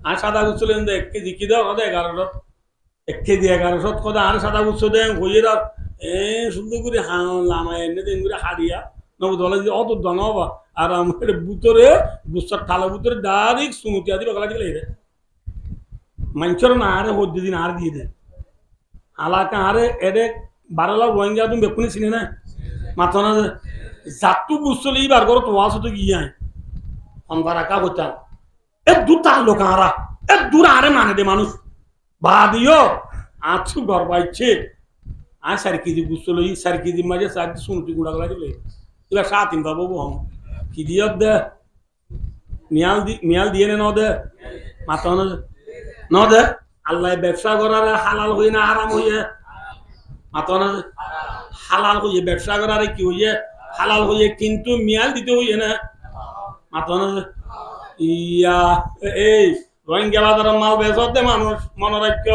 আর সাদা গুচ্ছ লেন দে 1 কেজি কি দাও কত 1100 1 কেজি 1100 কত আর সাদা গুচ্ছ দেন হইয়ে দাও সুন্দর করে লামায় এনে দেন করে হারিয়া নবদ বলা যে অত দনবা আর আমার বুতরে গুচ্ছর থালা বুতরে ডাইরেক্ট সুমতি আদি বগলা দিলে রে মানুষের না আরে হদ্দি দিন আর দিয়ে দে হালাকা আরে এডে 12 লাখ রোহিঙ্গা তুমি বেকুনি চিনে না মাথা না জাতু বুঝলে বার করো তো ওয়াজ তো গিয়ে আয় অন্ধারা কা করতাম এ দুটা লোক আরা এ দূর আরে মানে দে মানুষ বাদিও আছু গর্বাইছে আর 4 কেজি বুঝলো 4 কেজি মাঝে 4 শুনতি গুড়া গলা দিলে এবার 7 বাবু হম কি দিও দে মিয়াল দিয়ে ন দে মাথা না ন দে আল্লাহ ব্যবসা করার হালাল হই না হারাম হইয়ে মাথা না হালাল হইয়ে ব্যবসা করার কি হইয়ে হালাল হইয়ে কিন্তু মিয়াল দিতে হইয়ে না মাথা না ইয়া এই রোহিঙ্গা বাজারের মাল বেচতে মানুষ মনে রাখ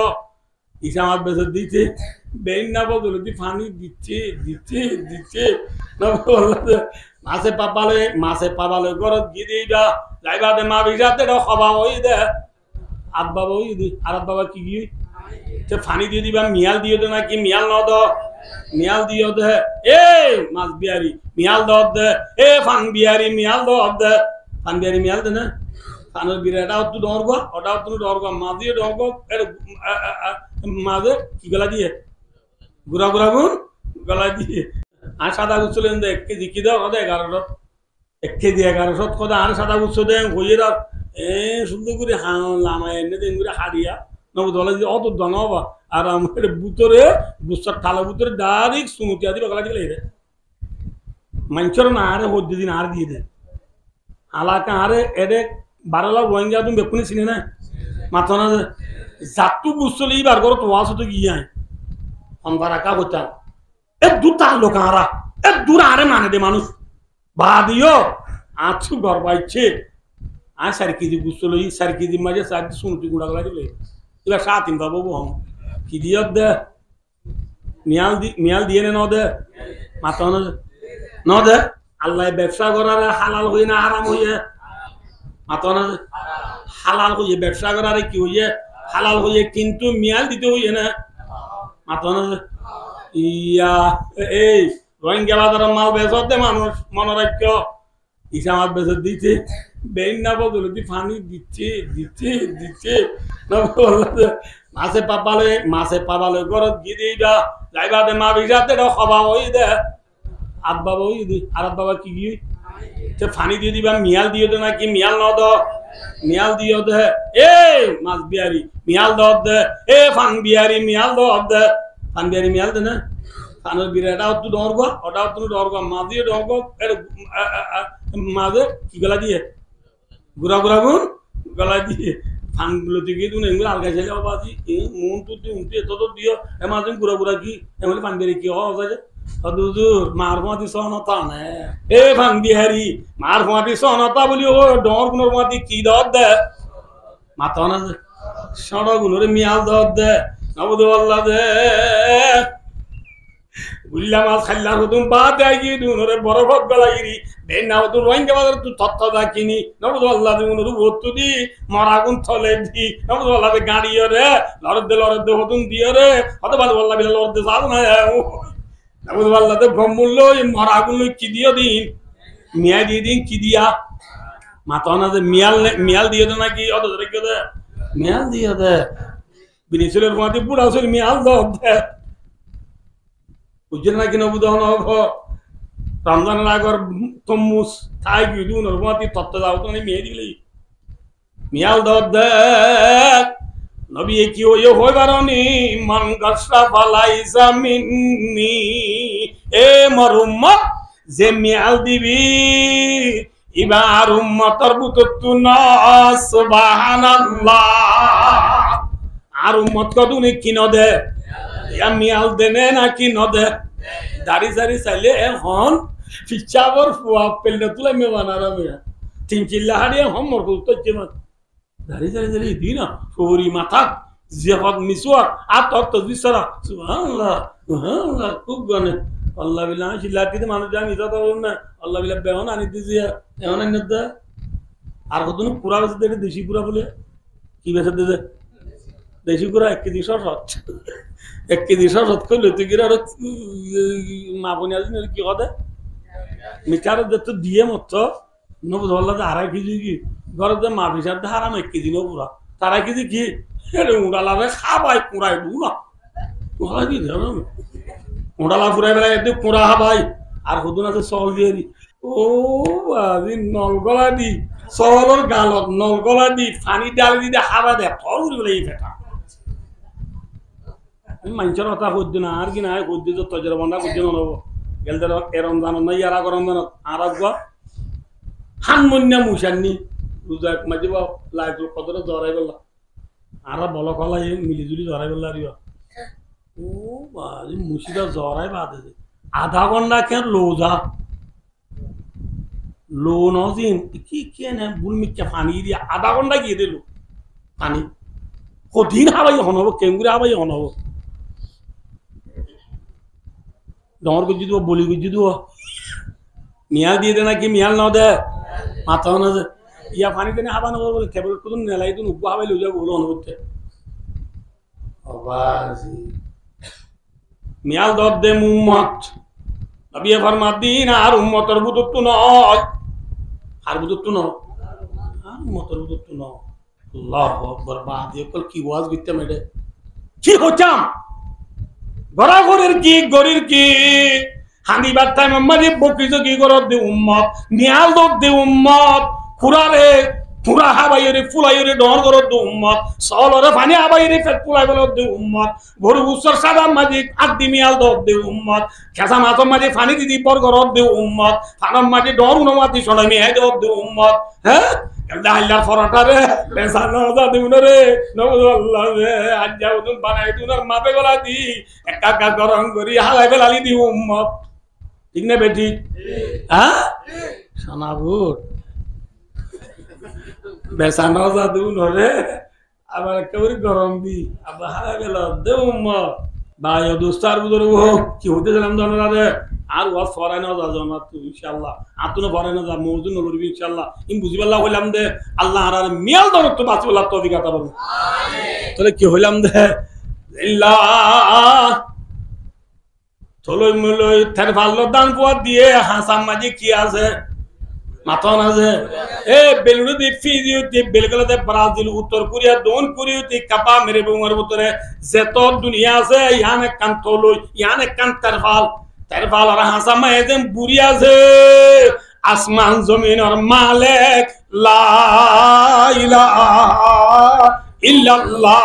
ইসামাত বেচে দিচ্ছে বেইন না বদলে দি পানি দিচ্ছে দিচ্ছে দিচ্ছে মাছে পাবালে ঘরত গিয়ে দিই যাইবা দে মা বিজাতে খবা হই দে আট বাবা হই দি আর বাবা কি গিয়ে সে পানি দিয়ে দিবা মিয়াল দিয়ে দে নাকি মিয়াল ন দ মিয়াল দিয়ে দে এ মাছ বিহারি মিয়াল দ দে এ ফান বিহারি মিয়াল দ দে ফান বিহারি মিয়াল দে না ফানের বিরা এটাও তো ডরগো ওটাও তুমি ডরগো মাছ দিয়ে ডরগো মাঝে কি গলা দিয়ে গুড়া গুড়া গুণ গলা দিয়ে আর সাদা গুচ্ছ লেন দে 1 কেজি কি দাও কত 1100 1 কেজি 1100 কত আর সাদা গুচ্ছ দেন হইয়ে দাও সুন্দর করে লামায় এনে দেন করে হারিয়া নবদ বলা যে অত দনবা আর আমার বুতরে গুচ্ছর থালা বুতরে ডাইরেক্ট সুমতি আদি বগলা দিলে রে মানুষের না আরে হদ্দি দিন আর দিয়ে দে হালাকা আরে এডে 12 লাখ রোহিঙ্গা তুমি বেকুনি চিনে না মাথা না জাতু বুঝলে বার করো তো ওয়াজ তো গিয়ে আয় অন্ধারা কা করতাম এ দুটা লোক আরা এ দূর আরে মানে দে মানুষ বাদিও আছু গর্বাইছে আর 4 কেজি বুঝলো 4 কেজি মাঝে 4 শুনতি গুড়া গলা দিলে এবার 7 বাবু হম কি দিও দে মিয়াল দিয়ে ন দে মাথা ন দে আল্লাহ ব্যবসা করার হালাল হই না হারাম হইয়ে মাথা না হালাল হইয়ে ব্যবসা করার কি হইয়ে হালাল হইয়ে কিন্তু মিয়াল দিতে হইয়ে না মাথা না ইয়া এই রোহিঙ্গা বাজারের মাল বেচতে মানুষ মনে রাখ ইসামাত বেচে দিচ্ছে বেইন না বদলে দি পানি দিচ্ছে দিচ্ছে দিচ্ছে মাছে পাবালে ঘরত গিয়ে দিই যাইবা দে মা বিজাতে খবা হই দে আট বাবা হই দি আর বাবা কি গিয়ে সে পানি দিয়ে দিবা মিয়াল দিয়ে দে নাকি মিয়াল ন দ মিয়াল দিয়ে দে এ মাছ বিহারি মিয়াল দ দে এ ফান বিহারি মিয়াল দ দে ফান বিহারি মিয়াল দে না ফানের বিরা এটাও তো ডরগো ওটাও তুমি ডরগো মাছ দিয়ে ডরগো মাঝে কি গলা দিয়ে গুড়া গুড়া গুণ গলা দিয়ে ফানগুলো থেকে তুমি এগুলো আলগা ছেলে বাজি মন তো তুমি এত তো দিও এমন তুমি গুড়া গুড়া কি এমন ফান বিহারি কি হওয়া হদুজুর মার মাটি সহনতা নে এ ভান বিহারি মার মাটি সহনতা বলি ও ডর গুণর মাটি কি দর দে মাথা না সড় গুণরে মিয়াল দর দে নবদ আল্লাহ দে গুল্লা মাছ খাইলা হতুম বা দেয় গিয়ে দুনরে বরফ গলাগিরি বেন না হতুম রোহিঙ্গা বাজার তুই তত্ত্ব দাকিনি নবদ আল্লাহ দে উনরে ভর্তু দি মরাগুন থলে দি নবদ আল্লাহ দে গাড়িও রে লড়দে হতুম দিও রে হতে বাদ আল্লাহ বিলা লড়দে সাদ না আল্লাহ ব্রহ্মূল্য মরাগুলো কি দিও দিন মিয়া দিয়ে দিন কি দিয়া মাথা না যে মিয়াল দিয়ে দে নাকি অত রেখে দে মিয়াল দিয়ে দে বিনিসুলের মাটি বুড়া ছিল মিয়াল দে বুঝছেন নাকি নবুদ রমজানের আগর তম্মুস থাই গিয়ে ওর মাটি তত্ত্ব দাও তো মেয়ে দিলি মিয়াল দে নবী কি ওই হই বারনি মান গসরা ফালাইসা মিন্নি এ মরুম্মত যে মিয়াল দিবি ইবার উম্মতর বুততু না সুবহানাল্লাহ আর উম্মত কদুনি কি ন দে ইয়া মিয়াল দেনে না কি ন দে দাড়ি সারি চাইলে এখন পিচাবর ফুয়া পেলে তুলে মে বানারা মে তিন চিল্লা হাড়িয়ে হম মর তো যেমন দাঁড়িয়ে দাঁড়িয়ে দাঁড়িয়ে দিই না সবরি মাথা জিয়াফত মিসওয়াক আর তক তসবিহ সারা সুবহানাল্লাহ সুবহানাল্লাহ খুব গানে আল্লাহ বিল্লাহ শিলাতিতে মানুষ জানি যত না আল্লাহ বিল্লাহ বেহন আনি দিছি এমন আনি দে আর কতন পুরা বেশি দেশি পুরা বলে কি বেছে দিছে দেশি কুড়া 1 কেজি সরষত 1 কেজি সরষত করলে তুই কিরা মা বোন কি কথা মিটার তো দিয়ে মত নবুজ বললা যে 2.5 কেজি কি ঘরে যে মা ভিসার হারাম 1 কেজি নো পুরা 2.5 কেজি কি উড়ালারে খাবাই কুড়াই দু না কুড়া কি ধরো উড়ালা পুরাই বেলা একটু কুড়া খাবাই আর হুদুন আছে সল দিয়ে দি ও আজি নলগলা দি সলর গালত নলগলা দি পানি ডাল দি খাবা দে থর উড়ি বলে এই ফেটা মানুষের কথা করছি না আর কি না করছি তো তজর বন্ধা করছি না গেলতে এ রমজান না ইয়ারা রমজান আর হানমন্যা মুসান্নি রোজা মাঝে বা লাইট কতটা জড়াই বললা আর বল কলা মিলিজুলি জড়াই বললা রিও ও বাজি মুসিদা জড়াই বাদে আধা ঘন্টা কেন লোজা লো নজিন কি কেন বুল মিক্কা পানি দিয়ে আধা ঘন্টা গিয়ে দিল পানি কঠিন হাবাই হনব কেঙ্গুরে হাবাই হনব ডর গুজি দিব বলি গুজি দিব মিয়াল দিয়ে দে নাকি মিয়াল ন দে মাথা না যে ইয়া পানি দেনে হাবা নব বলে কেবল কুদুন নেলাই তুন উপ হাবাই লই যাব বলো অনুভূতি আবাজি মিয়াল দর দে মুম্মত নবী ফরমাদিন আর উম্মতর বুদুত নয় আর বুদুত নয় আর উম্মতর বুদুত নয় আল্লাহু আকবার বাদ একল কি ওয়াজ বিতে মেডে কি হচাম গরাগরের কি গরির কি হানি বাটাই মাম্মাদি বকিছো কি করত দে উম্মত মিয়াল দর দে উম্মত কুরারে পুরা হাবাইরে ফুলাইরে ডর করত দে উম্মত সলরে পানি হাবাইরে ফেট ফুলাই বলত দে উম্মত গরু উসর সাদা মাজি আদি মিয়াল দর দে উম্মত খেসা মাছ মাজি পানি দিদি পর করত দে উম্মত ফানাম মাজি ডর উনমাতি সলাই মিহাই দর দে উম্মত হ্যাঁ আল্লাহ ফরাটারে বেসানো দিউনরে নবুল্লাহ রে আজ্জা উদুন বানাই দুনার মাপে গলা দি একা একা গরম করি হালাই বেলালি দি উম্মত ঠিক না বেটি হ্যাঁ সোনাবুর বেসানো দিউনরে আবার একেবারে গরম দি আবার হালাই বেলা দে উম্মত ভাই দোস্তার বুঝর কি হতেছিলাম ধরে আর ওয়াজ ফরাই না যা জানা তুই ইনশাআল্লাহ আতুনো ফরাই না যা মওজুন নলবি ইনশাআল্লাহ ইন বুঝিবাল্লাহ হইলাম দে আল্লাহ আর মিয়াল দর তো বাঁচিবাল্লাহ তৌফিক আতা করুন তাহলে কি হইলাম দে ইল্লাহ চলই মলই থার ভালো দান পোয়া দিয়ে হাসাম মাঝে কি আছে মাথন আছে এ বেলুড়ে দি ফিজিওতে বেলগলাতে ব্রাজিল উত্তর কোরিয়া দক্ষিণ কোরিয়াতে কাপা মেরে বুমার ভিতরে যত দুনিয়া আছে ইয়ানে কান তলই ইয়ানে কান তারফাল তারফাল আর হাসাম এজেম বুড়ি আছে আসমান জমিনের মালিক লা ইলাহা ইল্লাল্লাহ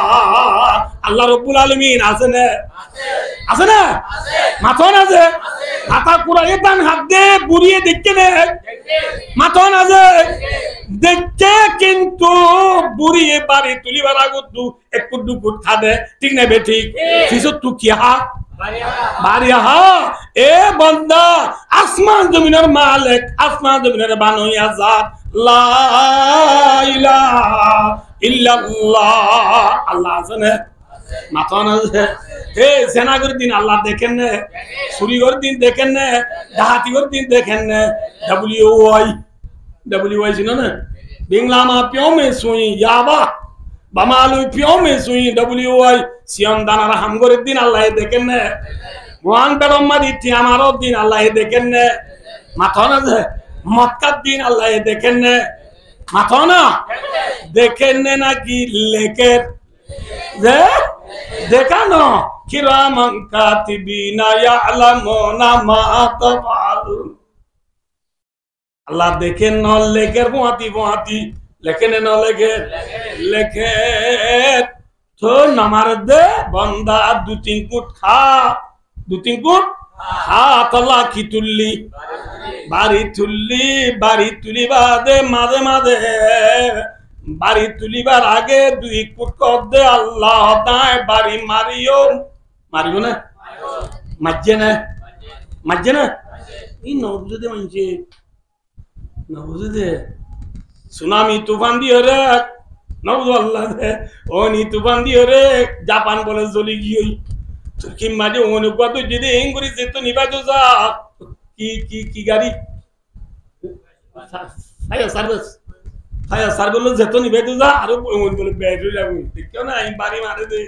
আল্লাহ রাব্বুল আলামিন আছে না আছে না মাথন আছে মাথা কুরায়ে দান হাত দে বুড়িয়ে দেখতে নে মাথন আছে দেখতে কিন্তু বুড়িয়ে বাড়ি তুলিবার আগত একটু দুকুট খাদে ঠিক না বে ঠিক কিছু তু কি হা বাড়িয়া হা এ বান্দা আসমান জমিনের মালিক আসমান জমিনের বানাইয়া জাত লা ইলাহা ইল্লাল্লাহ আল্লাহ আছে না মাথন আছে এ সেনাগর দিন আল্লাহ দেখেন না সুরিগর দিন দেখেন না ডাহাতিগর দিন দেখেন না डब्ल्यूआई सुनो ना बिंगला मा प्यो में सुई याबा बमालु प्यो में सुई डब्ल्यूआई सियन दाना हम गोरे दिन अल्लाह देखें ने वन बेरम्मा दिती हमारो दिन अल्लाह देखें ने माथोना से मक्का दिन अल्लाह देखें ने माथोना देखें ने ना कि लेके दे देखा नो किरामन कातिबीना यालमुना मा तफालुन अल्लाह देखे न लेकर बुआती लेकिन न लेके तो नमार दे बंदा दो तीन कुट खा तला की तुल्ली बारी तुली बादे मादे बारी तुली बार आगे दुई कुट कर दे अल्लाह दाए बारी मारियो ना मज्जे ना इन नौबुझे दे मंचे ना बुझे दे सुनामी तूफान दियो रे नौबुझ अल्लाह दे ओनी तूफान दियो रे जापान बोले जली गई तुर्की माजे ओने को तो जिदे इंगुरी से तो निभा जो जा की गाड़ी आया सर्विस খায়া স্যার বললো যেত নিবে তো যা আরো বলে বেড হয়ে যাবো কেউ না বাড়ি মারে দে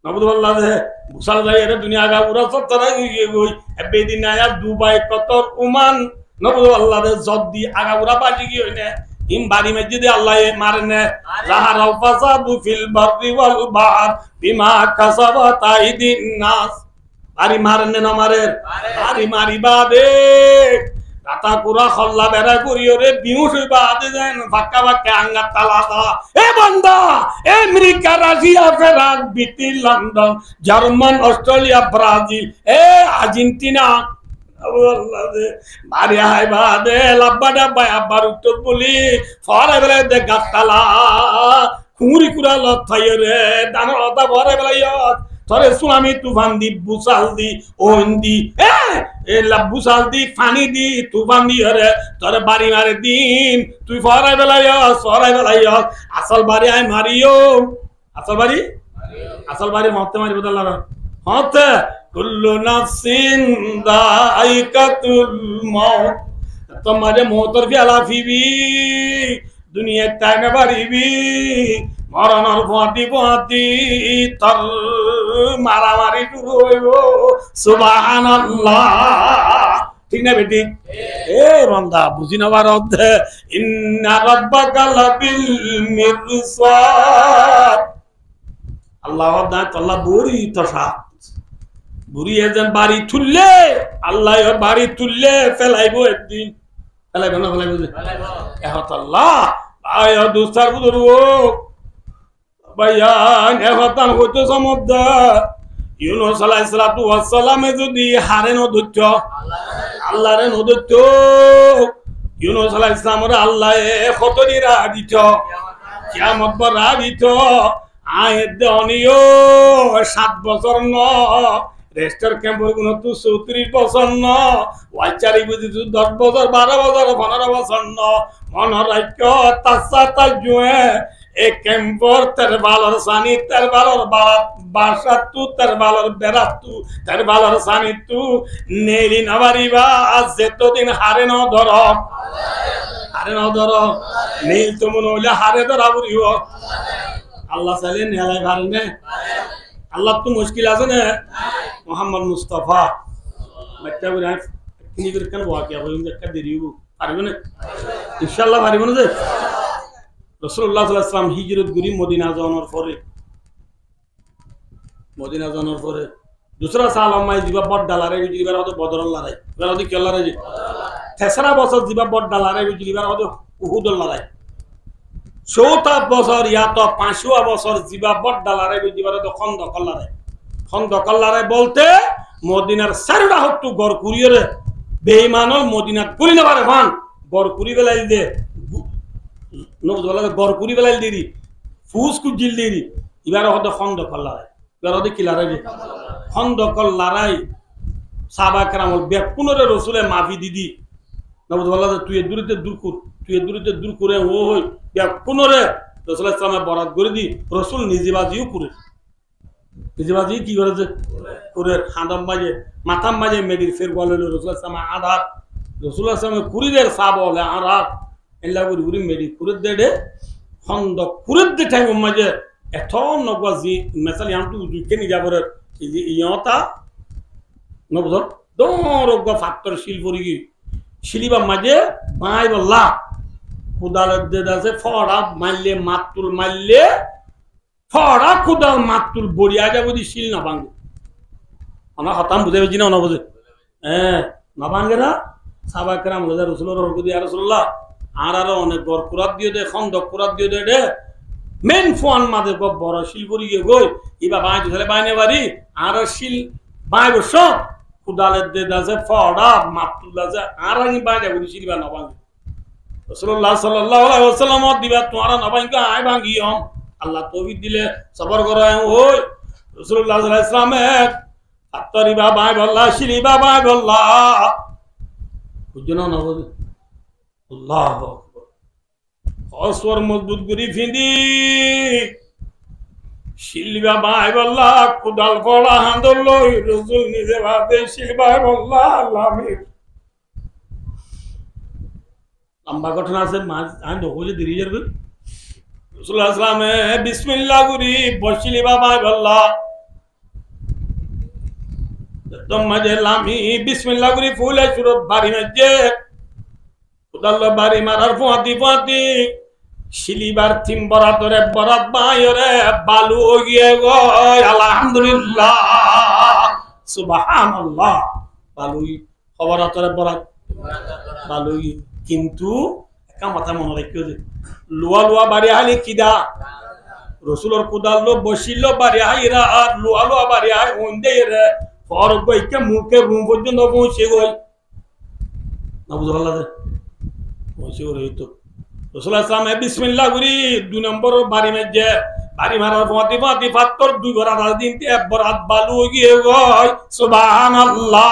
নবদ বললা যে বুসাল যাই এটা দুনিয়া আগা উড়া সব তারা গই বেদিন আয়া দুবাই কতর উমান নবদ আল্লাহ দে জদ্দি আগা উড়া পাটি কি হইনে হিম বাড়ি মধ্যে দিয়ে আল্লাহ মারনে জাহারাও ফাসাদু ফিল বাররি ওয়াল বাহর বিমা কাসাবাত আইদিন নাস বাড়ি মারনে না মারে বাড়ি মারিবা দে রাতা পুরা খল্লা বেড়া করিও রে বিউস হইবা আদে যায় ফাক্কা ফাক্কা আঙ্গার তালা তালা এ বান্দা America Russia France Britain London German Australia Brazil এ আর্জেন্টিনা আল্লাহ দে বাড়ি হাইবা দে লাব্বা ডাব্বা আব্বার উত্তর বলি ফরে বেলে দে গাতালা খুঁড়ি কুড়া লত থাইয়ে রে দানা লতা ভরে বেলাইয়ত তরে সুনামি তুফান দি বুসাল দি ওন দি এ বুসাল দি ফানি দি তুফান দি হরে তরে বাড়ি মারে দিন তুই ফরাই বেলাইয়স আসল বাড়ি আয় মারিও আসল বাড়ি মতে মারি বদলা হতে কুল্লু নাফসিন দাইকাতুল মাউত তোমারে মওতর ফিয়ালা ফিবি দুনিয়া টাইমে বাড়িবি মরণর পতি তর মারামারি শুরু হইব সুবহানাল্লাহ ঠিক না বেটি এ বান্দা বুঝি নেবার অর্ধে ইন্না রাব্বাকা লাবিল মিরসাদ আল্লাহ দা কল্লা বুড়ি তসা বুড়ি এজন বাড়ি তুললে আল্লাহ বাড়ি তুললে ফেলাইবো একদিন ফেলাইবো না ফেলাইবো এহত আল্লাহ আয় দুস্তার বুদরু ভাইয়ান এহতান হইতো সমুদ্র ইউনুস আলাইহিস সালাতু ওয়াস সালামে যদি হারে নদুচ্চ আল্লাহরে নদুচ্চ ইউনুস আলাইহিস সালামরে আল্লাহ খতরিরা দিত কিয়ামত বরা দিত আয়েদ দনিও 7 বছর ন রেস্টার ক্যাম্প গুণ তো 34 বছর ন ওয়াচারি বুঝি 10 বছর 12 বছর 15 বছর ন মনরাজ্য তাসা তাজুয়ে এ ক্যাম্পর তার বালর সানি তার বালর বাসা তু তার বালর বেরাতু তার বালর সানি তু নেলি নবারিবা আজ যেতদিন হারে ন ধর নীল তো মনে হইলে হারে ধরা বুড়িব আল্লাহ চাইলে নেলাই ভালো নে আল্লাহ তো মুশকিল আছে না মোহাম্মদ মুস্তাফা বাচ্চা বলে কিনি করে কেন বাকি হবে একটা দেরি হইব পারবে না ইনশাআল্লাহ পারবে না যে রাসূলুল্লাহ সাল্লাল্লাহু আলাইহি ওয়াসাল্লাম হিজরত করি মদিনা যাওয়ার পরে दूसरा साल हम जीवा बड़ डालारे जीवा तो बदर लड़ाई बेरा तो क्या लड़ाई तेसरा बছর जीवा बड़ डालारे जीवा तो उहुद लड़ाई चौथा बছর या तो 5वां बছর जीवा बड़ डालारे जीवा तो खंदक लड़ाई बोलते मदिनार सारडा हत्तु गड़ कुरिये रे बेईमानल मदिना कुरि ना पारे फान गड़ कुरि बेलाई दे नो बोला गड़ कुरि बेलाई देरी फूस कु जिल देरी इबार हतो खंदक लड़ाई इबार हतो की लड़ाई খন্দকল লড়াই সাহাবা কেরামল বেকুনরে রসুলে মাফি দিদি নবুদ বলা তুই দূরতে দূর করে ও হই বেকুনরে রসুল ইসলামে বরাত করে দি রসুল নিজেবাজিও করে নিজেবাজি কি করেছে করে খাদাম বাজে মাথাম বাজে মেডির ফের বলে রসুল ইসলামে আধার রসুল ইসলামে কুড়িদের সাব বলে আধার এল্লা করে ঘুরি মেডি কুড়ে দে খন্দক কুড়ে দে টাইম মাঝে এত নগজি মেসালি আমটু উজুকে নি যাবরে ইয়তা নবদর দরগ ফাক্টর শিলপুরি শিলিবা মাঝে বাই বল্লা কুদাল দে দাসে ফড়া মারলে মাতুল মারলে ফড়া কুদাল মাতুল বড়িয়া যাবো দি শিল না ভাঙে আমরা হতাম বুঝে বুঝি না বুঝে হ্যাঁ না ভাঙে না সাহাবা কেরাম রাসূলুল্লাহ রহমতুল্লাহ ইয়া রাসূলুল্লাহ আর আরো অনেক গড় কুরাত দিয়ে দে খন্দক কুরাত দিয়ে দে মেন ফোন মাঝে বড় শিলপুরি গিয়ে গই ইবা বাই ধরে বাইনে বাড়ি আর শিল বাই বস কুদালের দে দাসে ফড়া মাতুল দাসে আর আমি বাইনে বলি শিলবা না ভাঙে রাসূলুল্লাহ সাল্লাল্লাহু আলাইহি ওয়াসাল্লাম দিবা তোমারা না ভাঙে আই ভাঙি হম আল্লাহ তৌফিক দিলে সবর করো ওই রাসূলুল্লাহ সাল্লাল্লাহু আলাইহি ওয়াসাল্লাম আত্তরি বাবা বল্লা শিলি বাবা বল্লা বুঝনো না বুঝ আল্লাহু আকবার অসর মজবুত করি ফিন্দি শিলবা বাই বল্লা কুদাল ফড়া হান্দর লই রাসূল নিজে ভাবে শিলবা বল্লা আল্লাহ লম্বা ঘটনা আছে মাঝ আমি দেখো দেরি যাবে রাসূলুল্লাহ সাল্লামে বিসমিল্লাহ করি বসিলি বাবা বললা তোমাজে লামি বিসমিল্লাহ করি ফুলে সুরত বাড়ি মাঝে উদাল্লা বাড়ি মারার ফুয়াতি ফুয়াতি শিলিবার থিম বরাতরে বরাত বাইরে বালু গিয়ে গো আলহামদুলিল্লাহ সুবহানাল্লাহ বালুই খবরাতরে বরাত বালুই কিন্তু একটা মাথা মনে রাখিও যে লুয়া লুয়া বাড়ি আইলে কিদা রসুলর কুদাল্লো বসিল বাড়ি আইরা আর লুয়া লুয়া বাড়ি আই ওন্দে রে ফর গইকে মুখে রুম পর্যন্ত পৌঁছে গই না বুঝা পারলা যে পৌঁছে গই তো রাসূলুল্লাহ সাল্লাল্লাহু আলাইহি বিসমিল্লাহ করি 2 নম্বর বাড়ি মধ্যে বাড়ি মারার ফাতি ফাতি ফাত্তর 2 বরাত দিনতে এক বরাত বালু গিয়ে গই সুবহানাল্লাহ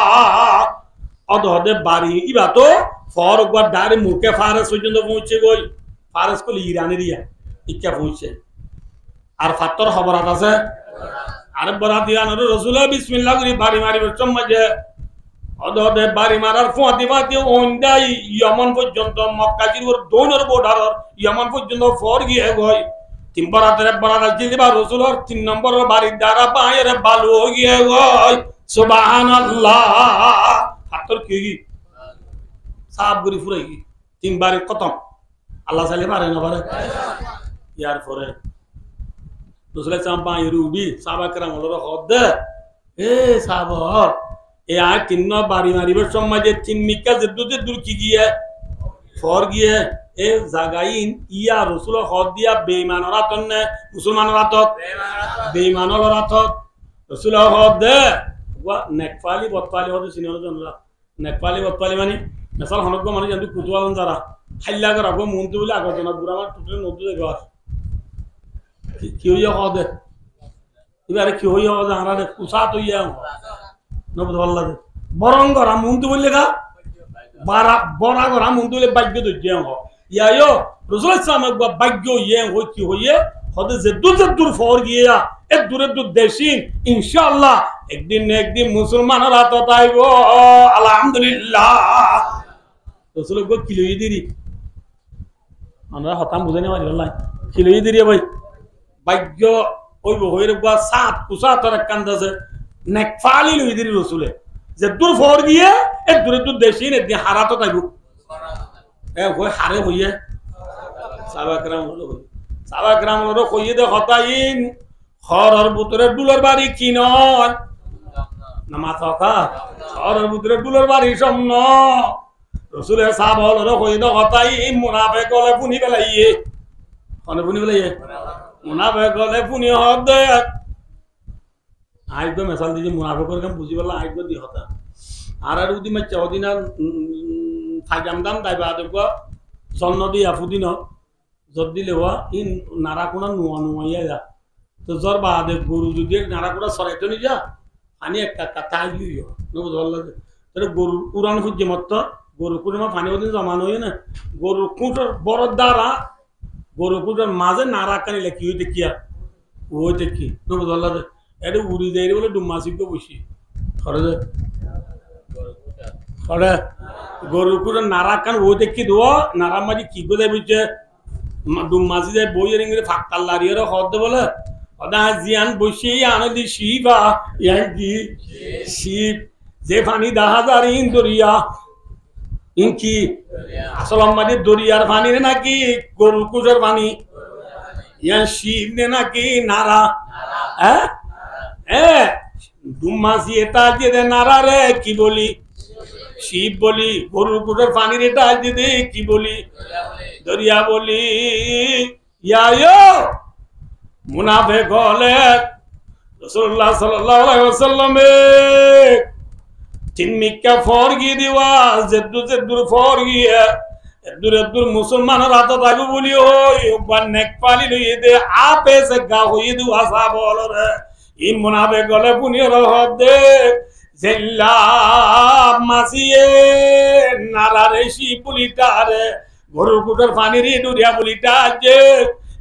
অদহদে বাড়ি ইবা তো ফর গড ডারে মুখে ফারস পর্যন্ত পৌঁছে গই ফারস কলি ইরানের ইয়া ইকা পৌঁছে আর ফাত্তর খবরাত আছে আর বরাত ইয়ান রাসূলুল্লাহ বিসমিল্লাহ করি বাড়ি মারি বচম মাঝে অদহদে বাড়ি মারার ফাতি ফাতি ওন্দাই ইয়ামান পর্যন্ত মক্কা জির দোনর বর্ডার ইয়ামান পর্যন্ত ফর গিয়ে গই তিন বরাতের বরাত জিবা রাসূলুর 3 নম্বর বাড়ি দ্বারা বাইরে বালু গিয়ে গই সুবহানাল্লাহ ফাত্তর কি সাব গুরি ফুরাই 3 বারে খতম আল্লাহ সালে পারে না পারে ইয়ার পরে রাসূলুল্লাহ সাল্লাল্লাহু আলাইহি রুবি সাহাবা کرام হলো হদ এ সাহাবা এ আয় 3 বাড়ি মারিবার সময় যে 3 মিকা যুদ্ধে দূর কি গিয়ে ফর গিয়ে এ জাগাইন ইয়া রাসূল হদ দিয়া বেঈমানরা তন্নে মুসলমানরা তো বেঈমানরা তো রাসূল হদ ওয়া নেকফালি বতফালি হদ সিনর জনরা নেকফালি বতফালি মানে মেসাল হনক মানে জানতু কুতুয়ালন যারা হাইলা করা গো মনতে বলে আগত না বুড়া আমার টুটলে নদু দে ঘর কি হইয়া হদ এবারে কি হইয়া হদ হারারে কুসা তো ইয়া নবদ আল্লাহ বরং করা মনতে বললে গা বারা বড়া করা মনতে বলে ভাগ্য তো জিয়া হ ইয়ায়ো রাসূল সাল্লাল্লাহু আলাইহি ভাগ্য ইয়া হই কি হইয়ে হদ যে দূর ফর গিয়া এ দূরে দেশিন ইনশাআল্লাহ একদিন না একদিন মুসলমানরা তো তাইবো আলহামদুলিল্লাহ রাসূল গো কিলোই দিরি আমরা হতাম বুঝাই না আল্লাহ কিলোই দিরি ভাই ভাগ্য ওইব হইরে গা সাত কুসা তোর কান্দাছে নেকফালি লই দিরি রাসূলে যে দূর ফর গিয়ে এ দূরে দেশিন একদিন হারা তো তাইবো এ হই হারে হইয়ে সাহাবা کرام হলো সাহাবা کرام হলো কইয়ে দে হতাইন খরর ভিতরে ডুলার বাড়ি কিনন না মাথা খরর ভিতরে ডুলার বাড়ি সামন রাসূলের সাহাবা হলো কইয়ে দে হতাইন মুনাফিক গলে পুনি বেলাইয়ে কোনে পুনি বেলাইয়ে মুনাফিক গলে পুনি হদ আইগো মেসাল দিজি মুনাফিকের কাম বুঝি বলা আইগো দি হতা আর উদি মে চৌদিনা ফাজাম দাম দাইবা দেখো সন্নদি আফুদিন যদি লেওয়া ইন নারাকুনা নুয়া নুয়াইয়া যা তো জর বাদে গরু যদি নারাকুনা সরাইতো নি যা পানি একটা কাটা গিয়ে নবুঝ আল্লাহ তাহলে গরু উড়ান খুঁজছে মত গরু কুড়ে পানি ওদিন জমানো হয়ে না গরু কুটোর বড় দ্বারা গরু কুটোর মাঝে নারা কানি লেখি হইতে কি আর ওইতে কি নবুঝ আল্লাহ এটা উড়ি যাই বলে ডুম্মা শিখবে বসি খরে যে খরে গরু কুটোর নারা কান ওইতে কি দোয়া নারা মাঝে কি করে বুঝছে ডুম্মাসি যায় বই রেঙ্গে ফাঁকতাল লারিয়ে হদ বলে অদা জিয়ান বসে আনন্দি শিবা ইয়ান কি শিব যে পানি 10,000 ইন দরিয়া ইন কি আসল মানে দরিয়ার পানি রে নাকি গরু কুজর পানি ইয়ান শিব নে নাকি নারা হ্যাঁ হ্যাঁ ডুম্মাসি এটা যে নারা রে কি বলি শিব বলি গরু কুজর পানি এটা যে কি বলি দরিয়া বলি ইয়ায়ো মুনাফিক হলে রাসূলুল্লাহ সাল্লাল্লাহু আলাইহি ওয়াসাল্লাম তিন মিক্কা ফর গিয়ে দিওয়া জেদ্দুর ফর গিয়ে দূর মুসলমানরা তো তাইবো বলি ওই ওবার নেকপালি লইয়ে দে আপে সে গা হইয়ে দিওয়া সাহাব হলরে ই মুনাফিক হলে পুনি রহব দে জেল্লা মাসিয়ে নারারে শি পুলিটারে গরুর কুটার পানি রে ডুরিয়া বলিটা যে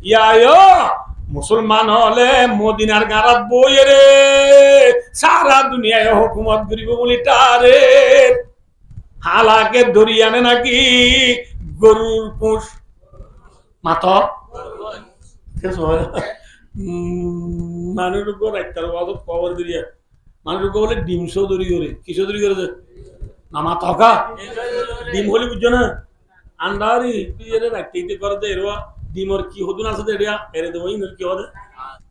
ইয়ায়ো মুসলমান হলে মদিনার গারাত বইয়ে রে সারা দুনিয়ায় হুকুমত করিব বলিটা রে হালাকে দরিয়ানে নাকি গরুর পুষ মাত মানুষের উপর একটা খবর দিয়ে মানুষের বলে ডিম চৌধুরী করে কি চৌধুরী করে না মা থকা ডিম হলে বুঝছো না আন্ডারি রাখতে করে দে এরা ডিমর কি হতো না আছে এরিয়া এরে দেবো কি হবে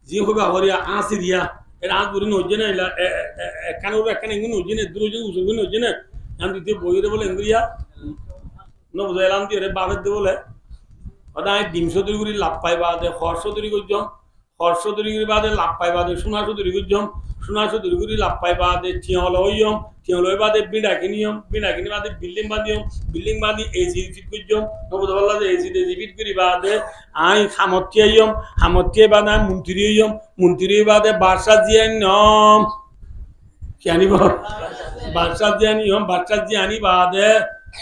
জি হবে হরিয়া আসি দিয়া এর আজ দূরে নজে না এখানে ওরা এখানে এগুলো নজে না দূরে যদি উসুল নজে না আমি দিতে বইরে বলে এঙ্গুরিয়া নবুঝ এলাম দিয়ে রে বাপের দে বলে ওটাই ডিম চৌধুরী করে লাভ পাইবা দে হর্ষ চৌধুরী করছম হর্ষ চৌধুরী করে বাদে লাভ পাইবা দে সোনা চৌধুরী করছম সোনা চৌধুরী করে লাভ পাইবা দে ঠিয়ল হইয়ম ঠিয়ল হই বাদে বিনা কিনিয়ম বিনা কিনি বাদে বিল্ডিং বাঁধিয়ম বিল্ডিং বাঁধি এসি ফিট করছম নবুঝ বললা যে এসি দে ফিট করি বাদে আই সামর্থ্য হইয়ম সামর্থ্য বাদে আমি মন্ত্রী হইয়ম মন্ত্রী বাদে বাদশা দিয়ে নিয়ম কি আনিব বাদশা দিয়ে নিয়ম বাদশা দিয়ে আনি বাদে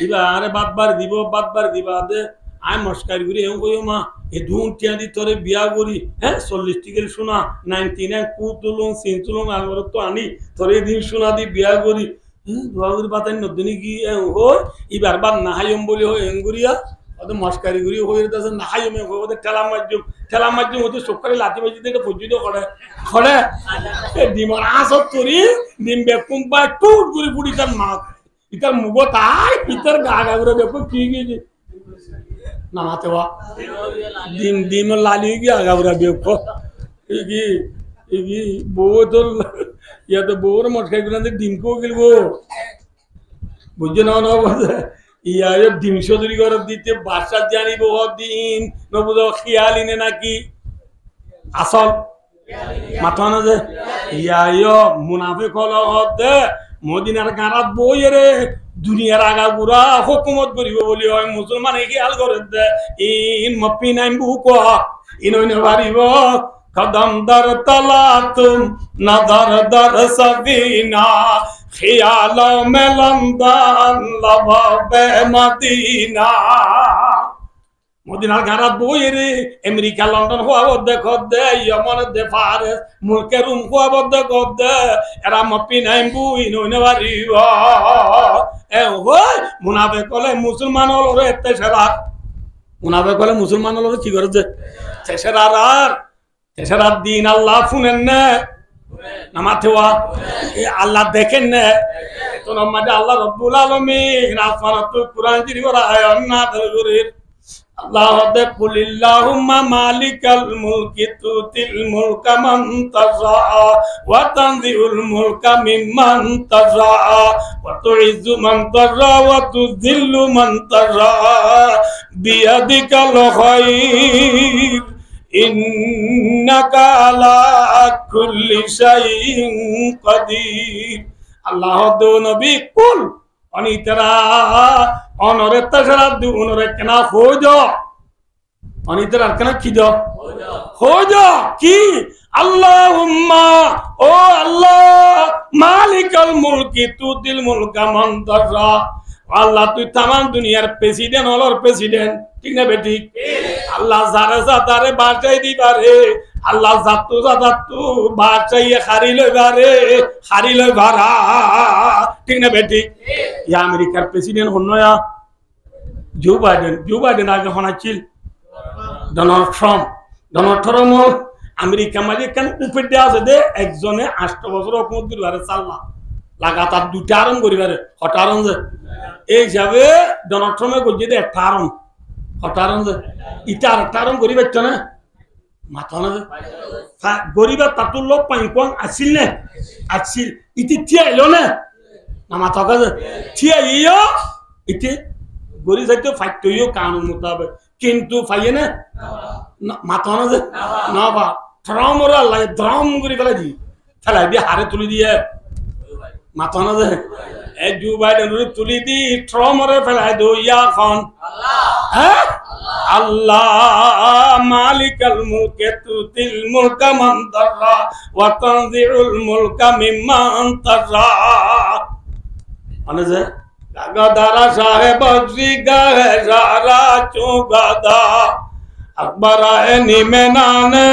এবার বাদবার দিবা দে আই মস্কার করি এম কই মা এ ধুন টিয়া দি তোরে বিয়া করি হ্যাঁ 40 টিকের সোনা 99 কু তুলুন সিন তুলুন আর তো আনি তোরে দিন সোনা দি বিয়া করি দোয়া করি বাতাই নদনী কি হই এবার বাদ না হাইম বলি হই এঙ্গুরিয়া ওদের মস্কারি করি হই তাছে না হাইম ওদের ঠেলা মাধ্যম ওদের সকালে লাঠি বাজি থেকে পর্যন্ত করে ডিমার আসত তোরি ডিম বেকুম বা টুট করে পুড়ি তার মা ইতার মুগ তাই ইতার গা করে দেখো কি গিয়েছে নামাতে বা ডিম ডিম লালি গিয়ে আগাবরা দেখো বউ তোর ইয়াতে বউর মটকাই গুলো ডিম কেও গেলবো বুঝছো না ইয়া ডিম চৌধুরী ঘর দিতে বাসা জানিব দিন নবুঝ খেয়ালি নে নাকি আসল মাথা না যে ইয়া মুনাফিক হল দে মদিনার গাঁত বই রে দুনিয়ার আগা বুড়া হুকুমত করিব বলি হয় মুসলমান খেয়াল করে দে ইন মপি নাই বুক ইনইনে পারিব কদম দর তলাতুম নদর দর সবিনা খেয়াল মেলন্দান লভাবে মদিনা মদিনার গাঁত বই রে আমেরিকা লন্ডন হওয়া দেখ দে ইয়মন দে ফারেস মুলকে রুম হওয়া দেখ দে এরা মপি নাই বুই নইনে পারিব এ হই মুনাফে কলে মুসলমান হল এতে সেরা মুনাফে কলে মুসলমান হল কি করে যে তেসেরার দিন আল্লাহ শুনেন না নামাতেওয়া আল্লাহ দেখেন না তো নামাতে আল্লাহ রব্বুল আলামিন আসমানত কুরআন জিরি করা আয়াত না ধরে আল্লাহ দে কুলিল্লাহুম্মা মালিকাল মুলকি তুতিল মুলকা মান তাশা ওয়া তানজিউল মুলকা মিম্মান তাশা ওয়া তুইজ্জু মান তাশা ওয়া তুযিল্লু মান তাশা বিয়াদিকাল খায়র ইন্নাকা আলা কুল্লি শাইইন কাদির আল্লাহ দো নবী কুল অনিতরা অনরে তাছাড়া দু অনরে কেনা হইজ অনিতরা কেনা কি দ হইজ কি আল্লাহুম্মা ও আল্লাহ মালিকাল মুলকি তুতিল মুলকা মান তাশা আল্লাহ তুই তামাম দুনিয়ার প্রেসিডেন্ট হলর প্রেসিডেন্ট ঠিক না বেটি আল্লাহ যারে যাতারে বাঁচাই দিবারে আল্লাহ যাতু বাঁচাইয়ে হারি লই ভাড়া ঠিক না বেটি ইয়া আমেরিকার প্রেসিডেন্ট হন্নয়া জো বাইডেন আগে হনাচ্ছিল ডোনাল্ড ট্রাম্প আমেরিকা মাঝে কেন উপর দেওয়া আছে দে একজনে 8 বছর হুকুমত করিবারে চাল্লা লাগাতার 2টা আরম করিবারে হঠারণ যে এই হিসাবে ডোনাল্ড ট্রাম্পে করছে দে একটা আরম হঠারণ যে ইটা আরেকটা আরম করিবার না মাথা না গরিবার তাতুর লোক পাইপন আসিল ইতি থিয়া এলো না মাথা কাজে থিয়া ইয়ো ইতি গরিব যাইতে ফাইট কানুন মোতাবেক কিন্তু ফাইয়ে না মাথা না যে না বা ট্রাম্পর আল্লাহ দ্রাম করে ফেলাই দি ফেলাই দিয়ে হারে তুলি দিয়ে মাথা না যে জো বাইডেন তুলি দি ট্রাম্পরে ফেলাই দো ইয়া খন হ্যাঁ আল্লাহ মালিকাল মুলকি তুতিল মুলকা মান তাশা ওয়া তানজিউল মুলকা মিম্মান তাশা মানে যে গাদারা সাহেব জিগাহে যারা চুগাদা আকবরায়ে নিমেনানে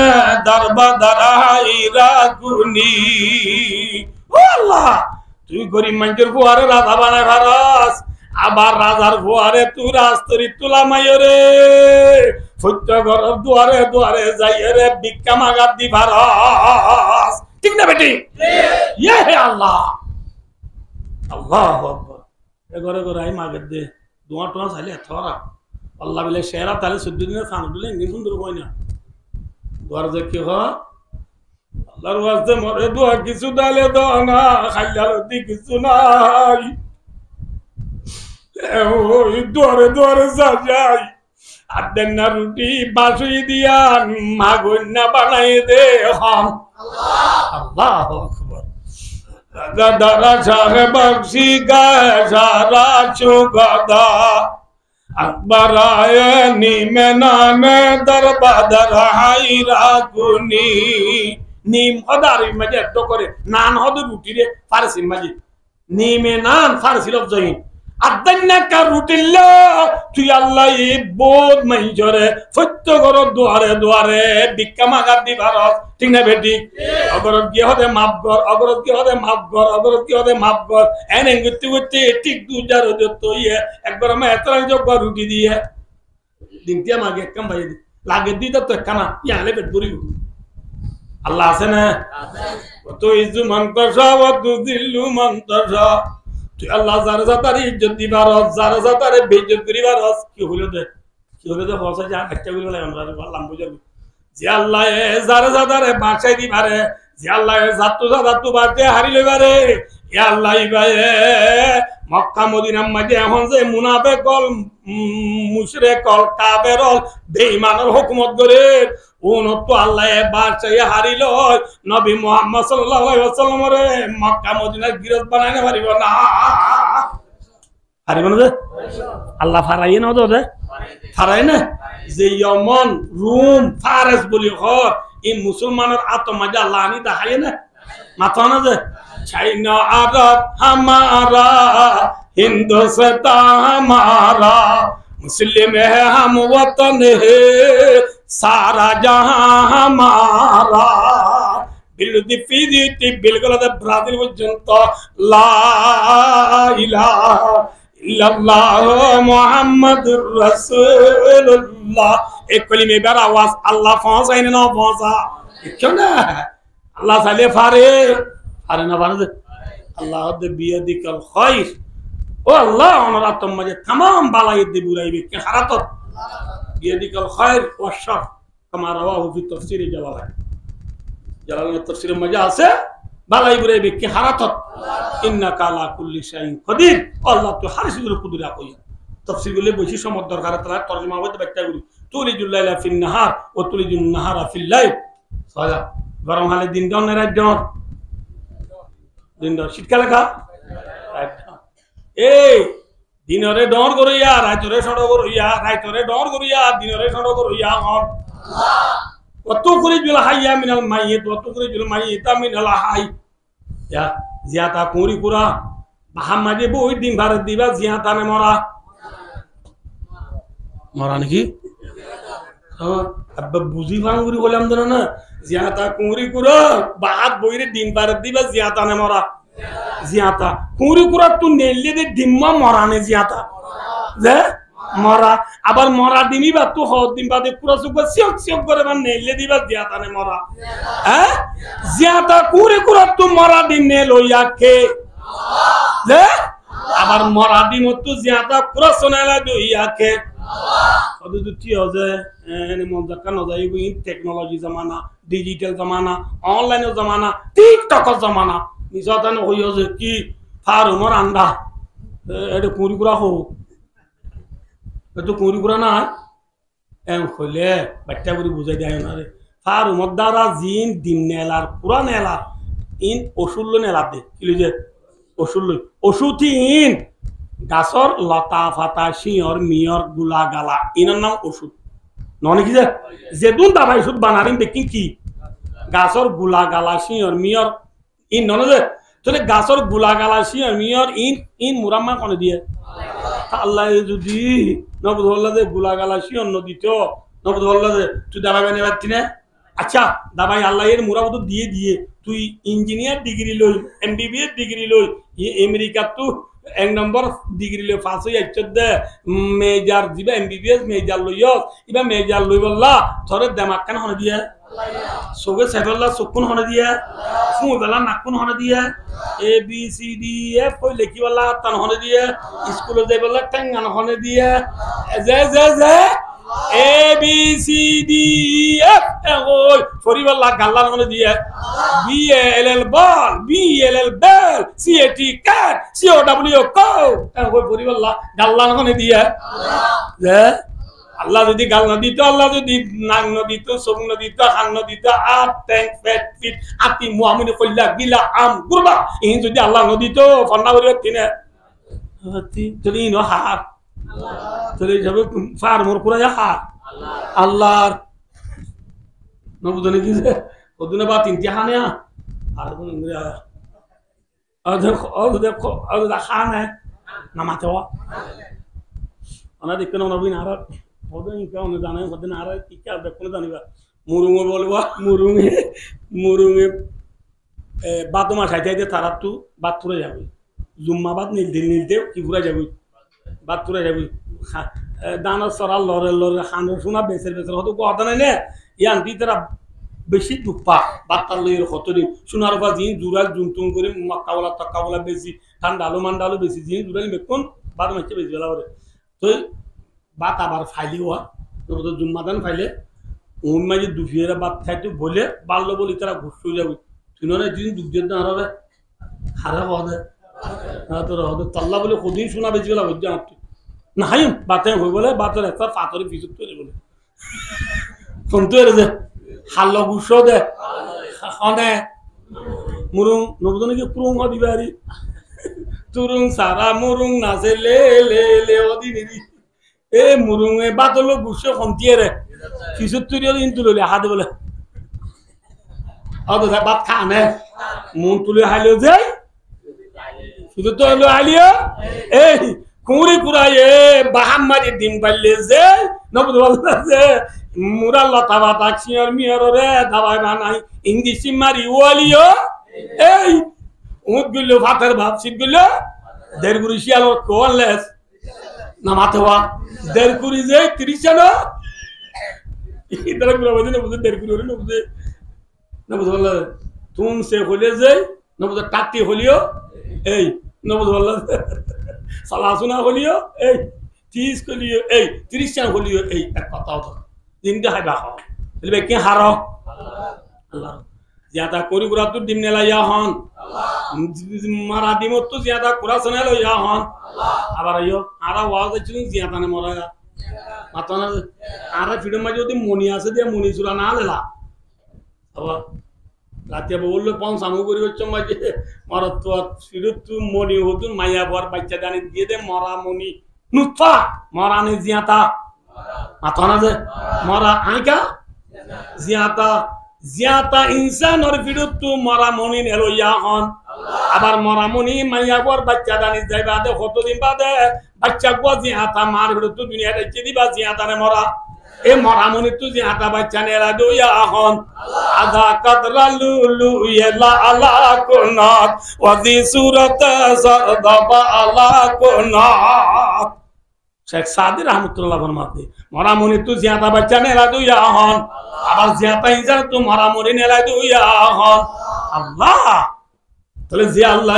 দরবাদারা ইরাগুনি ও আল্লাহ তুই গরিব মানুষের ফুয়ারে রাধা বানায় ভারস আবার রাজার ভুয়ারে তুই রাস্তরি তুলা মাইরে সত্য ঘর দুয়ারে দুয়ারে যাইয়ে রে ভিক্ষা মাগার দি ভারস ঠিক না বেটি ইয়ে হে আল্লাহ আল্লাহু আকবার এ ঘরে ঘরে আই মাগার দে দুয়া টোয়া চাইলে থরা আল্লাহ বলে শেরা তাহলে 14 দিনের খান দিলে ইংলিশ সুন্দর কই না দুয়ার যে কি হয় আল্লাহর ওয়াস্তে মরে দোয়া কিছু ডালে দাও না খাইলার দি কিছু নাই ওই দুয়ারে দুয়ারে যাই আর দেন না রুটি বাসুই দিয়া মাগন্না বানাই দে হম আল্লাহু আকবার দাদা সাহেব বক্সি গাজারা চুগদা আকবর আয়ে নিমে নামে দরবাদর হাইরা গুনি নিম হদারি মাঝে তো করে নান হদ রুটি রে ফারসি মাঝে নিমে নান ফারসি লফজ জহিন আদন্না কা রুটিল্ল তুই আল্লাহ এই বোধ মাইজরে সত্য ঘর দুয়ারে দুয়ারে ভিক্ষা মাগার দি ভারত ঠিক না বেটি অগরত কি হতে মাফ কর অগরত কি হতে মাফ কর অগরত কি হতে মাফ কর এনে গতি গতি ঠিক দুজার তো ইয়ে একবার আমি এতরাং যোগ রুটি দিয়ে দিনটিয়া মাগে কাম ভাই লাগে দিতে তো কানা ইয়ালে পেট ভরি আল্লাহ আছে না তো ইজু মন্তসা ওয়া তুদিল্লু মন্তসা তুই আল্লাহ যার যাতারে ইজ্জত দিবারস যার যাতারে বেইজ্জত করিবারস কি হলো দে হসে যা একটা গুলো আমরা বললাম বুঝাবি যে আল্লাহ যার যাতারে বাঁচাই দিবারে যে আল্লাহ জাতু বাঁচে হারিলে বারে এ আল্লাহ ভাই মক্কা মদিনার মাঝে এখন যে মুনাফিক কল মুশরিক কল কাফের বেঈমানের হুকুমত করে উনত আল্লাহ বাঁচাই হারিল নবী মুহাম্মদ সাল্লাল্লাহু আলাইহি ওয়াসাল্লাম রে মক্কা মদিনার গিরত বানাই না পারিব না পারিব না আল্লাহ ফারাই না তো ফারাই না যে ইয়মন রোম ফারস বলি হয় এই মুসলমানের আত্মমাজা আল্লাহ আনি দেখায় না মাথা না যে চাইনা আরব हमारा हिंदुस्तान हमारा मुस्लिम है हम वतन है सारा जहां हमारा बिल्कुल फिजिटी बिल्कुल ब्राजील পর্যন্ত লা ইলাহা ইল্লাল্লাহ মুহাম্মাদুর রাসূলুল্লাহ এক কলিমে বের আওয়াজ আল্লাহ পৌঁছায় না পৌঁছা কেন না আল্লাহ চাইলে পারে আরে না পারে আল্লাহ দে বিয়াদিকাল খায়র ও আল্লাহ আমার আত্ম মাঝে तमाम বালাই দে বুরাইবে কে হারাত বিয়াদিকাল খায়র ওয়া শার কামা রাওয়াহু ফি তাফসীর জালালাইন জালালাইন তাফসীরের মাঝে আছে বালাই বুরাইবে কে হারাত ইন্নাকা আলা কুল্লি শাইইন কদির আল্লাহ তো হার কিছুর কুদরা কইয়া তাফসীর গুলো বেশি সময় দরকার তারা তরজমা করতে ব্যাখ্যা করি তুলিজুল লাইলা ফিন নাহার ওয়া তুলিজুন নাহারা ফিল লাইল সাজা গরম হলে দিন দাও না রাত দাও দিন দাও শীতকালে খা এই দিনরে ডর করিয়া রাতরে সড় করিয়া রাতরে ডর করিয়া দিনরে সড় করিয়া হন কত করে জুল হাইয়া মিনাল মাইয়িত কত করে জুল মাইয়িত মিনাল হাই ইয়া জিয়াতা কুরি পুরা বাহামাজে বই দিন ভারত দিবা জিয়াতা নে মরা মরা নাকি আব্বা বুঝি ভাঙুরি বললাম তো না জিয়াতা কুরি কুরা বাহাত বইরে দিন ভারত দিবা জিয়াতা নে মরা জিয়াতা কুরি কুরা তু নেলে দে ডিম্মা মরা নে জিয়াতা যে মরা আবার মরা দিমি বা তু হ দিন বাদে পুরা সুক সিয়ক সিয়ক করে বা নেলে দিবা জিয়াতা নে মরা হ্যাঁ জিয়াতা কুরি কুরা তু মরা দিন নে লইয়া কে যে আবার মরা দিন তু জিয়াতা পুরা সোনালা দইয়া কে কত দুটি আছে এনে মজাকা ন যাইব টেকনোলজি জামানা ডিজিটাল জামানা অনলাইন জামানা টিকটক জামানা নিজাতান হইও যে কি ফারুমর আন্ডা এটা কুড়িকুড়া হো এতো কুড়িকুড়া না এম হইলে বাচ্চা করে বুঝাই দেয় না রে ফারুমর দ্বারা জিন দিন নেলার পুরা নেলা ইন ওষুল্য নেলা দে কিলো যে ওষুল্য ওষুধি ইন গাছর লতা ফাতা শিয়র মিয়র গুলা গালা ইনার নাম ওষুধ ননে কি যে যেদুন দাবাই ওষুধ বানারিম দেখি কি গাছর গুলা গালা শিয়র মিয়র ইন ননে যে তোরে গাছর গুলা গালা শিয়র মিয়র ইন ইন মুরাম্মা কোনে দিয়ে আল্লাহ যদি নবদ হল্লা যে গুলা গালা শিয়র নদী তো নবদ হল্লা যে তুই দাবাবে নে পাচ্ছি না আচ্ছা দাবাই আল্লাহ এর মোরাবত দিয়ে দিয়ে তুই ইঞ্জিনিয়ার ডিগ্রি লই এমবিবিএস ডিগ্রি লই আমেরিকা তো 1 নম্বর ডিগ্রি লই পাস হই আইছ দে মেজর দিবা এমবিবিএস মেজর লইয়স ইবা মেজর লই বললা থরে দিমাগ কেন হনে দিয়া সোগে সেটল্লা সুকুন হনে দিয়া ফুবেলা নাকুন হনে দিয়া A B C D F কই লেখি বললা তান হনে দিয়া স্কুলে যাই বললা টাঙ্গান হনে দিয়া যে A B C D F ওই ফরিবাল্লা গাল্লার মনে দিয়ে B L L ball B L L bell C A T cat C O W cow ওই ফরিবাল্লা গাল্লার মনে দিয়ে আল্লাহ যদি গাল না দিত আল্লাহ যদি নাক না দিত চোখ না দিত হান না দিত আর ট্যাঙ্ক পেট ফিট আতি মুআমিনে কইলা গিলা আম কুরবা এই যদি আল্লাহ না দিত ফন্না করিও তিনে যদি ন হার চলে যাবে ফার্মর পুরা হার আল্লাহর নবুদনে কি যে ওদনে বা তিনটি হানে আর কোন দেখো খানে নামাতে হওয়া ওনা দেখতে না নবীন আর ওদের কেমন জানে ওদের আর কি কে দেখো জানিবা মুরুঙে বলবা মুরুঙে বাদমা খাইতে তারা তো বাদ তুলে যাবে জুম্মাবাদ নীলতে কি ঘুরে যাবে বাদ তুলে যাবে দানা চড়া লড়ে খানোর শোনা বেচের হয়তো কথা নাই না ইয়ান দি তারা বেশি দুপা বাত্তার লইয়ের কতদিন সোনার বা জিন জুড়াল জুমতুম করে মক্কাওয়ালা তক্কাওয়ালা বেশি ঠান্ডালো মান্ডালো বেশি জিন জুড়াল মেকুন বাদ মাইছে বেশি বেলা করে তো বাত আবার ফাইলি হওয়া তো জুম্মাদান ফাইলে ওর মাঝে দুফিয়েরা বাদ খাইতে বলে বাড়লো বলি তারা ঘুরতে যাবে তুই না জিন দুধের না হারাবে হারা হওয়া দেয় তোর হতে তল্লা বলে কদিন শোনা বেশি বেলা হচ্ছে আমার না হাই বাতে হয়ে বলে বাতের একটা পাথরে পিছুত তৈরি বলে কোন তৈরি যে হাল্ল গুস দে হনে মুরুং নবুদনে কি পুরুং দিবারি তুরুং সারা মুরুং নাচে লে লে লে অদিনেরি এ মুরুং এ বাতল গুসে খন্তিয়ে রে পিছুত তৈরি কিন্তু লইলে হাতে বলে অত বাত খানে মন তুলে হাইলেও যাই শুধু তো হলো আলিয়া এই কুড়ি কুড়াইয়ে বাহাম্মারি ডিম পাইলে যে নবুদ বলতে যে মুরা লতা বাতা চিয়র মিয়র রে দাবাই বানাই ইংলিশ মারি ওয়ালিও এই উঠ গুলো ভাতের ভাত শিখ গুলো দেড় গুড়ি শিয়াল কোয়ালেস না মাথে হওয়া দেড় কুড়ি যে 30 জন ইতারা গুলো বুঝে নবুদ দেড় কুড়ি নবুদ নবুদ বললে তুম সে হলে যে নবুদ টাটি হলিও এই নবুদ বললে সালাসুনা হলিও এই 30 হলিও এই 30 জন হলিও এই এক কথা ধর দিনটা হাইবা হও বলবে কি হারো আল্লাহ জিয়াদা করি গুরা তো দিন নেলাইয়া হন মারা দিমত তো জিয়াদা কুরা শোনা লইয়া হন আবার আইও আরা ওয়াজ ছিল জিয়াদা নে মরা মাতনা আরা ফিডো মাঝে যদি মনি আছে দিয়া মনি সুরা না লেলা আবার রাতে বললো পন সামু করি হচ্ছে মাঝে মারত তো ফিডো তু মনি হতু মাইয়া বর বাচ্চা দানি দিয়ে দে মরা মনি নুতফা মরা নে জিয়াতা মাতনা যে মরা আইকা জিয়াতা জিয়াতা ইনসান আর ফিরুতু মরামনি নেলইয়া হন আবার মরামনি মাইয়া বর বাচ্চা দানি যাইবা দে কতদিন বাদে বাচ্চা গো জিয়াতা মার ফিরুতু দুনিয়া দেখি দিবা জিয়াতা রে মরা এ মরামনি তু জিয়াতা বাচ্চা নেলা দইয়া হন আধা কদরা লুলু ইয়ালা আলা কুনাত ওয়াজি সুরাত সারদাবা আলা কুনাত শেখ সাদি রহমতুল্লাহ ফরমাতে মরামনি তু জিয়াতা বাচ্চা নেলা দইয়া হন আবার জিয়াতা ইনসান তু মরামনি নেলা দইয়া হন আল্লাহ তাহলে জি আল্লাহ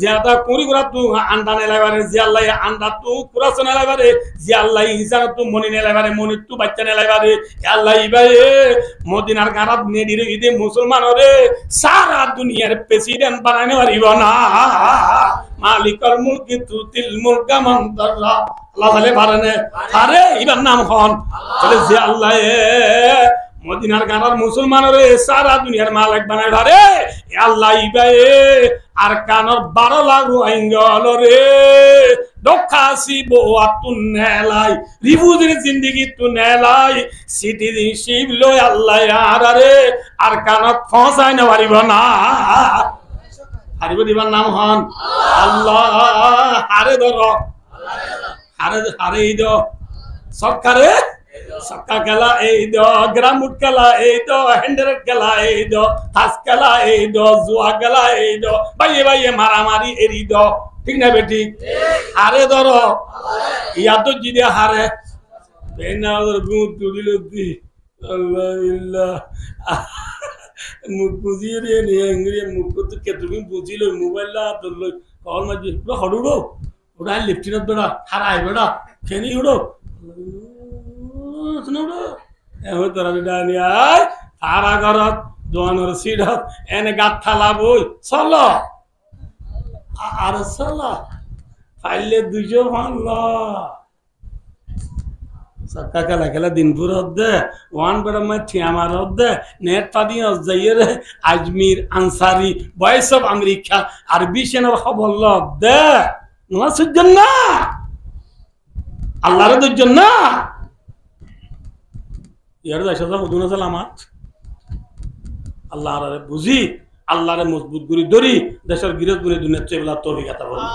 জিয়াতা কুরি গুরা তু আন্ডা নেলাবারে জি আল্লাহ আন্ডা তু কুরাস নেলাবারে জি আল্লাহ ইনসান তু মনি নেলাবারে মনি তু বাচ্চা নেলাবারে আল্লাহ ইবাই মদিনার গারাত নেডিরে ইদে মুসলমান রে সারা দুনিয়ার প্রেসিডেন্ট বানাইতে পারিব না মালিকাল মুলকি তুতিল মুলকা মান তারা আল্লাহ বলে পারেনে আরে ইবার নাম হন তাহলে জি আল্লাহ মদিনার গানার মুসলমান রে সারা দুনিয়ার মালিক বানাই পারে আল্লাহ ইবাই আর কানর 12 লাখ রোহিঙ্গল রে দখাসি বোয়াতুন নেলাই রিবুজের জিন্দেগি তু নেলাই সিটিজেনশিপ লই আল্লাহ আর রে আর কানত ফসাই না পারিব না হারিব দিবার নাম হন আল্লাহ হারে ধর হারে হারে দ সরকারে সাক্কা খেলা এই দ, গ্রামুট খেলা এই দ, হ্যান্ডেলের খেলা এই দ, তাস খেলা এই দ, জুয়া খেলা এই দ, বাইয়ে বাইয়ে মারামারি এরি দ, ঠিক না বেটি? হারে ধর ইয়া তো জিদে হারে গুঁ তুড়িল দি আল্লাহ ইল্লাহ মুখ বুঝিয়ে রে নিয়ে ইংরেজি মুখ তো কে তুমি বুঝিল মোবাইল তোর লই কল মাঝি পুরো হড়ুড়ো ওটা লিফটিনত বেড়া হারাই বেড়া খেনি উড়ো তোরা ডানি আয় সারা ঘরত দোয়ানোর সিডত এনে গাত থালা বই চল আর চল ফাইলে 200 ভাঙল সক্কা খেলা খেলা দিনপুর দে ওয়ান বেড়া মাই ঠিয়ামার দে নেট পাদি যাইয়ে রে Ajmer Ansari voice of America আরবি সেনার খবর দে না সুজন না আল্লাহর দুজন না ইয়ার দেশে হুদুন সালামাত আল্লাহরে বুঝি আল্লাহরে মজবুত করি ধরি দেশের গিরত করে দুনিয়া চেবলা তৌফিক আতা বলি